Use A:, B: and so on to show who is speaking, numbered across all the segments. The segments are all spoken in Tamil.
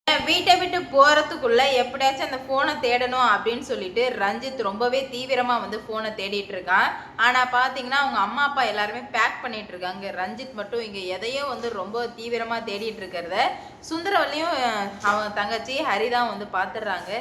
A: வீட்டை விட்டு போகிறதுக்குள்ளே எப்படியாச்சும் அந்த ஃபோனை தேடணும் அப்படின்னு சொல்லிட்டு ரஞ்சித் ரொம்பவே தீவிரமாக வந்து ஃபோனை தேடிட்டு இருக்கான். ஆனால் பார்த்தீங்கன்னா அவங்க அம்மா அப்பா எல்லாருமே பேக் பண்ணிட்டு இருக்காங்க. ரஞ்சித் மட்டும் இங்கே எதையோ வந்து ரொம்ப தீவிரமாக தேடிட்டு இருக்கிறத சுந்தரவல்லியும் அவன் தங்கச்சி ஹரிதான் வந்து பார்த்துடுறாங்க.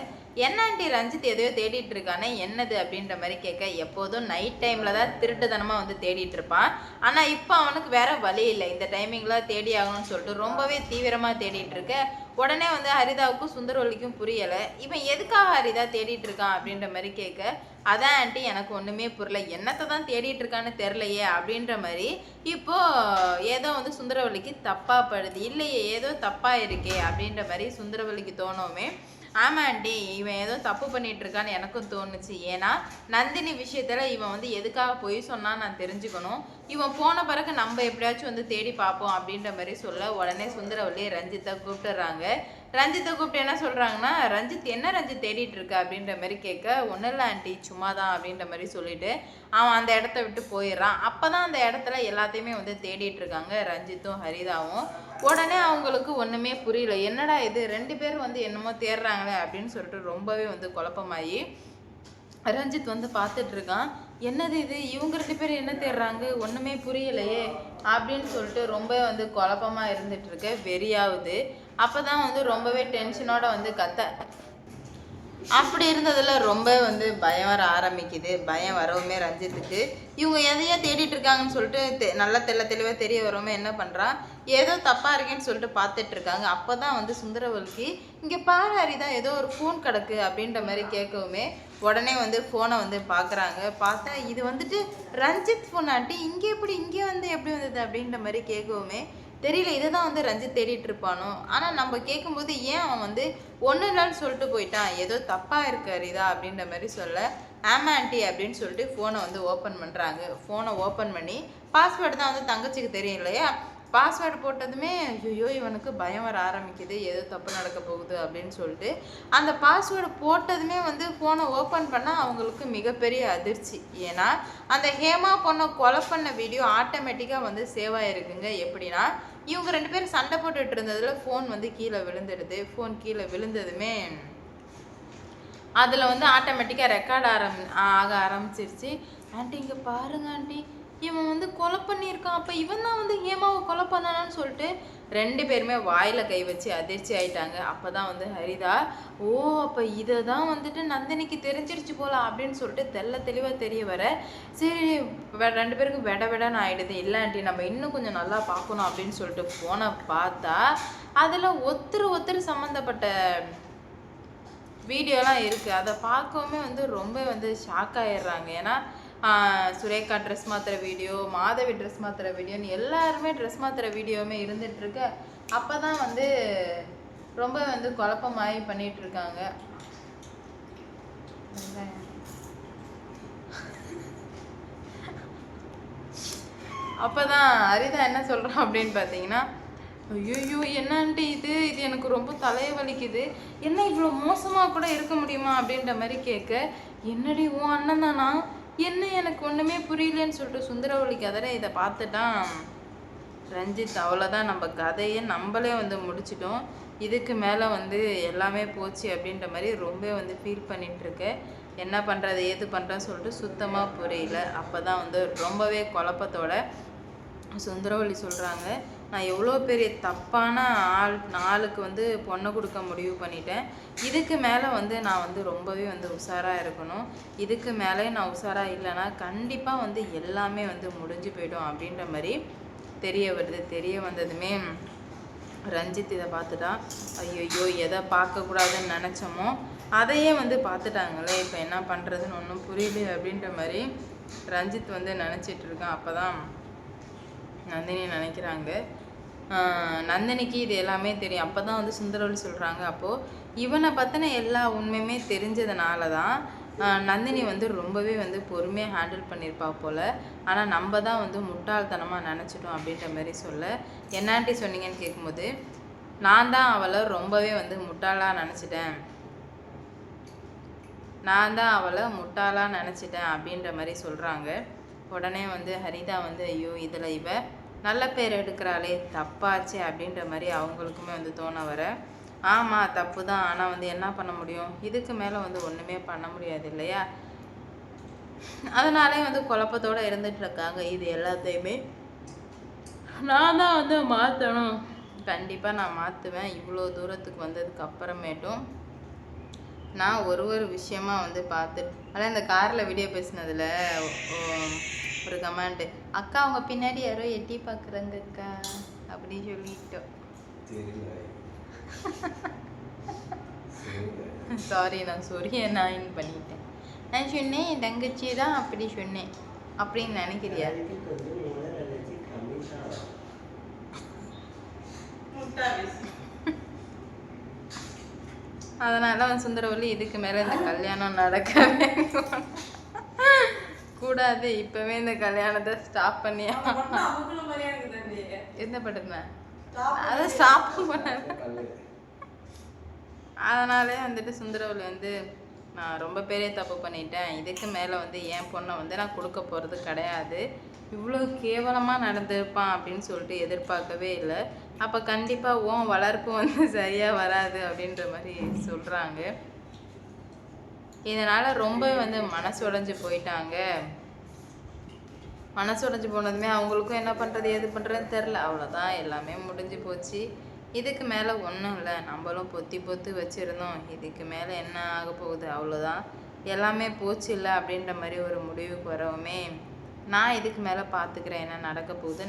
A: என்ன ஆண்டி ரஞ்சித் எதையோ தேடிட்டு இருக்கானே, என்னது அப்படின்ற மாதிரி கேட்க, எப்போதும் நைட் டைமில் தான் திருட்டுத்தனமாக வந்து தேடிட்டு இருப்பான். ஆனால் இப்போ அவனுக்கு வேற வழி இல்லை, இந்த டைமிங்கில் தேடி ஆகணும்னு சொல்லிட்டு ரொம்பவே தீவிரமாக தேடிட்டு இருக்க. உடனே வந்து ஹரிதாவுக்கும் சுந்தரவல்லிக்கும் புரியலை, இவன் எதுக்காக ஹரிதா தேடிட்டு இருக்கான் அப்படின்ற மாதிரி கேட்க, அதான் ஆண்டி எனக்கு ஒன்றுமே புரியல, என்னத்தை தான் தேடிட்டு இருக்கான்னு தெரிலையே அப்படின்ற மாதிரி இப்போ ஏதோ வந்து சுந்தரவல்லிக்கு தப்பாக படுது, இல்லையே ஏதோ தப்பாக இருக்கே அப்படின்ற மாதிரி சுந்தரவல்லிக்கு தோணுமே. ஆமாம் ஆண்டி, இவன் ஏதோ தப்பு பண்ணிட்டு இருக்கான்னு எனக்கும் தோணுச்சு. ஏன்னா நந்தினி விஷயத்தில் இவன் வந்து எதுக்காக பொய் சொன்னான்னு நான் தெரிஞ்சுக்கணும். இவன் போன பிறகு நம்ம எப்படியாச்சும் வந்து தேடி பார்ப்போம் அப்படின்ற மாதிரி சொல்ல, உடனே சுந்தரவல்லி ரஞ்சித்தை கூப்பிட்டுறாங்க. ரஞ்சித்தை கூப்பிட்டு என்ன சொல்கிறாங்கன்னா, ரஞ்சித் என்ன ரஞ்சித் தேடிட்டு இருக்க அப்படின்ற மாதிரி கேட்க, ஒன்றும் இல்லை ஆண்டி சும்மா தான் அப்படின்ற மாதிரி சொல்லிட்டு அவன் அந்த இடத்த விட்டு போயிடுறான். அப்போ தான் அந்த இடத்துல எல்லாத்தையுமே வந்து தேடிட்டு இருக்காங்க ரஞ்சித்தும் ஹரிதாவும். உடனே அவங்களுக்கு ஒன்றுமே புரியல, என்னடா இது ரெண்டு பேரும் வந்து என்னமோ தேடுறாங்களே அப்படின்னு சொல்லிட்டு ரொம்பவே வந்து குழப்பமாயி ரஞ்சித் வந்து பார்த்துட்டு இருக்கான். என்னது இது, இவங்க ரெண்டு பேரும் என்ன தேடுறாங்க, ஒன்றுமே புரியலையே அப்படின்னு சொல்லிட்டு ரொம்ப வந்து குழப்பமாக இருந்துட்டு இருக்க. வெறியாகுது. அப்போ தான் வந்து ரொம்பவே டென்ஷனோட வந்து அப்படி இருந்ததில் ரொம்ப வந்து பயம் வர ஆரம்பிக்குது. பயம் வரவுமே ரஞ்சித்துக்கு இவங்க எதையோ தேடிட்டு இருக்காங்கன்னு சொல்லிட்டு நல்லா தெளிவாக தெரிய வரவுமே என்ன பண்ணுறான், ஏதோ தப்பாக இருக்கேன்னு சொல்லிட்டு பார்த்துட்டு இருக்காங்க. அப்போ தான் வந்து சுந்தரவல்லிக்கு இங்கே பாரு ஹரிதா ஏதோ ஒரு ஃபோன் கிடக்கு அப்படின்ற மாதிரி கேட்கவுமே உடனே வந்து ஃபோனை வந்து பார்க்குறாங்க. பார்த்தா இது வந்துட்டு ரஞ்சித் ஃபோன் ஆண்டி, இங்கே வந்து எப்படி வந்தது அப்படின்ற மாதிரி கேட்கவுமே தெரியல, இதை தான் வந்து ரஞ்சித் தேடிட்டு இருப்பானோ. ஆனால் நம்ம கேட்கும்போது ஏன் அவன் வந்து ஒன்றும் இல்லைன்னு சொல்லிட்டு போயிட்டான், ஏதோ தப்பாக இருக்கு ஹரிதா அப்படின்ற மாதிரி சொல்ல, ஆமா ஆண்டி அப்படின்னு சொல்லிட்டு ஃபோனை வந்து ஓப்பன் பண்ணுறாங்க. ஃபோனை ஓப்பன் பண்ணி பாஸ்வேர்டு தான் வந்து தங்கச்சிக்கு தெரியும் இல்லையா, பாஸ்வேர்டு போட்டதுமே ஐயோ இவனுக்கு பயம் வர ஆரம்பிக்குது, ஏதோ தப்பு நடக்க போகுது அப்படின்னு சொல்லிட்டு அந்த பாஸ்வேர்டு போட்டதுமே வந்து ஃபோனை ஓப்பன் பண்ணால் அவங்களுக்கு மிகப்பெரிய அதிர்ச்சி. ஏன்னா அந்த ஹேமா பொண்ணை கொலை பண்ண வீடியோ ஆட்டோமேட்டிக்காக வந்து சேவ் ஆகிருக்குங்க. எப்படின்னா இவங்க ரெண்டு பேரும் சண்டை போட்டுட்டு இருந்ததுல ஃபோன் வந்து கீழே விழுந்துடுது. ஃபோன் கீழே விழுந்ததுமே அதில் வந்து ஆட்டோமேட்டிக்காக ரெக்கார்ட் ஆக ஆரம்பிச்சிருச்சு. ஆண்டி இங்கே பாருங்க ஆண்டி, இவன் வந்து கொலை பண்ணியிருக்கான், அப்போ இவன் தான் வந்து ஹேமாவை கொலை பண்ணானான்னு சொல்லிட்டு ரெண்டு பேருமே வாயில் கை வச்சு அதிர்ச்சி ஆயிட்டாங்க. அப்போ தான் வந்து ஹரிதா, ஓ அப்போ இதை தான் வந்துட்டு நந்தினிக்கு தெரிஞ்சிருச்சு போல அப்படின்னு சொல்லிட்டு தெளிவாக தெரிய வர, சரி ரெண்டு பேருக்கும் விடன்னு ஆகிடுது. இல்லை ஆண்டி நம்ம இன்னும் கொஞ்சம் நல்லா பார்க்கணும் அப்படின்னு சொல்லிட்டு போன பார்த்தா அதில் ஒருத்தர் சம்மந்தப்பட்ட வீடியோலாம் இருக்குது. அதை பார்க்கவுமே வந்து ரொம்ப வந்து ஷாக் ஆகிடுறாங்க. ஏன்னா சுரேகா ட்ரெஸ் மாற்றுற வீடியோ, மாதவி ட்ரெஸ் மாற்றுற வீடியோன்னு எல்லாருமே ட்ரெஸ் மாற்றுற வீடியோவுமே இருந்துகிட்ருக்கு. அப்போ தான் வந்து ரொம்ப வந்து குழப்பமாகி பண்ணிகிட்ருக்காங்க. அப்போ தான் ஹரிதா என்ன சொல்கிறான் அப்படின்னு பார்த்தீங்கன்னா, ஐயோ என்னான்ட்டு இது எனக்கு ரொம்ப தலையை வலிக்குது, என்ன இவ்வளோ மோசமாக கூட இருக்க முடியுமா அப்படின்ற மாதிரி கேட்க, என்னடி உன் அண்ணன் தானா, என்ன எனக்கு ஒன்றுமே புரியலன்னு சொல்லிட்டு சுந்தரவல்லிக்கு அதர இதை பார்த்துட்டான் ரஞ்சித். அவ்வளோதான், நம்ம கதையை நம்மளே வந்து முடிச்சிட்டோம், இதுக்கு மேலே வந்து எல்லாமே போச்சு அப்படின்ற மாதிரி ரொம்ப வந்து ஃபீல் பண்ணிகிட்ருக்கு. என்ன பண்ணுறது ஏது பண்ணுறேன்னு சொல்லிட்டு சுத்தமாக புரியல. அப்போ தான் வந்து ரொம்பவே குழப்பத்தோட சுந்தரவல்லி சொல்கிறாங்க, நான் எவ்வளோ பெரிய தப்பான ஆளுக்கு வந்து பொண்ணை கொடுக்க முடிவு பண்ணிட்டேன், இதுக்கு மேலே வந்து நான் வந்து ரொம்பவே வந்து உஷாராக இருக்கணும், இதுக்கு மேலே நான் உஷாராக இல்லைன்னா கண்டிப்பாக வந்து எல்லாமே வந்து முடிஞ்சு போய்டும் அப்படின்ற மாதிரி தெரிய வருது. தெரிய வந்ததுமே ரஞ்சித் இதை பார்த்துட்டான். ஐயோ எதை பார்க்கக்கூடாதுன்னு நினச்சோமோ அதையே வந்து பார்த்துட்டாங்களே, இப்போ என்ன பண்ணுறதுன்னு ஒன்றும் புரியல அப்படின்ற மாதிரி ரஞ்சித் வந்து நினச்சிட்டு இருக்கான். அப்போ தான் நந்தினி நினைக்கிறாங்க, நந்தினிக்கு இது எல்லாமே தெரியும். அப்போ தான் வந்து சுந்தரவல்லி சொல்கிறாங்க, அப்போது இவனை பற்றின எல்லா உண்மையுமே தெரிஞ்சதுனால தான் நந்தினி வந்து ரொம்பவே வந்து பொறுமையாக ஹேண்டில் பண்ணியிருப்பா போல், ஆனால் நம்ம தான் வந்து முட்டாள்தனமாக நினச்சிட்டோம் அப்படின்ற மாதிரி சொல்ல, என்னான்ட்டி சொன்னீங்கன்னு கேட்கும்போது, நான் தான் அவளை ரொம்பவே வந்து முட்டாளாக நினச்சிட்டேன், அப்படின்ற மாதிரி சொல்கிறாங்க. உடனே வந்து ஹரிதா வந்து ஐயோ இதில் இவ நல்ல பேர் எடுக்கிறாளே தப்பாச்சே அப்படின்ற மாதிரி அவங்களுக்குமே வந்து தோண வர, ஆமாம் தப்பு தான். ஆனால் வந்து என்ன பண்ண முடியும், இதுக்கு மேலே வந்து ஒன்றுமே பண்ண முடியாது இல்லையா? அதனாலே வந்து குழப்பத்தோடு இருந்துட்டு இருக்காங்க. இது எல்லாத்தையுமே நான் தான் வந்து மாற்றணும். கண்டிப்பாக நான் மாற்றுவேன். இவ்வளோ தூரத்துக்கு வந்ததுக்கு அப்புறமேட்டும் நான் ஒரு விஷயமா வந்து பார்த்துட்டு ஆனால் இந்த காரில் வீடியோ பேசினதில் ஒரு கமெண்ட்டு, அக்கா அவங்க பின்னாடி யாரோ எட்டி பார்க்குறாங்க அக்கா அப்படின்னு சொல்லிட்டோம். சாரி, நான் சொரிய நான் பண்ணிட்டேன். நான் சொன்னேன் என் தங்கச்சி தான் அப்படி சொன்னேன் அப்படின்னு நினைக்கிறியா? அதனால அவன் சுந்தரவல்லி இதுக்கு மேலே இந்த கல்யாணம் நடக்கவே கூடாது, இப்பவே இந்த கல்யாணத்தை ஸ்டாப் பண்ணி என்ன பண்ணுறேன் அதை ஸ்டாப் பண்ண. அதனாலே வந்துட்டு சுந்தரவல்லி வந்து நான் ரொம்ப பெரிய தப்பு பண்ணிட்டேன், இதுக்கு மேலே வந்து என் பொண்ணை வந்து நான் கொடுக்க போகிறது கிடையாது, இவ்வளோ கேவலமாக நடந்திருப்பான் அப்படின்னு சொல்லிட்டு எதிர்பார்க்கவே இல்லை. அப்போ கண்டிப்பாக உன் வளர்ப்பு வந்து சரியாக வராது அப்படின்ற மாதிரி சொல்கிறாங்க. இதனால் ரொம்ப வந்து மனசு உடைஞ்சு போயிட்டாங்க. மனசு உடைஞ்சு போனதுமே அவங்களுக்கும் என்ன பண்ணுறது ஏது பண்ணுறதுன்னு தெரில. அவ்வளோதான், எல்லாமே முடிஞ்சு போச்சு. இதுக்கு மேலே ஒன்றும் இல்லை, நம்மளும் பொத்தி பொத்து வச்சுருந்தோம், இதுக்கு மேலே என்ன ஆக போகுது, அவ்வளோதான், எல்லாமே போச்சு இல்லை அப்படின்ற மாதிரி ஒரு முடிவுக்கு வரவுமே நான் இதுக்கு மேலே பார்த்துக்கிறேன் என்ன நடக்க போகுது.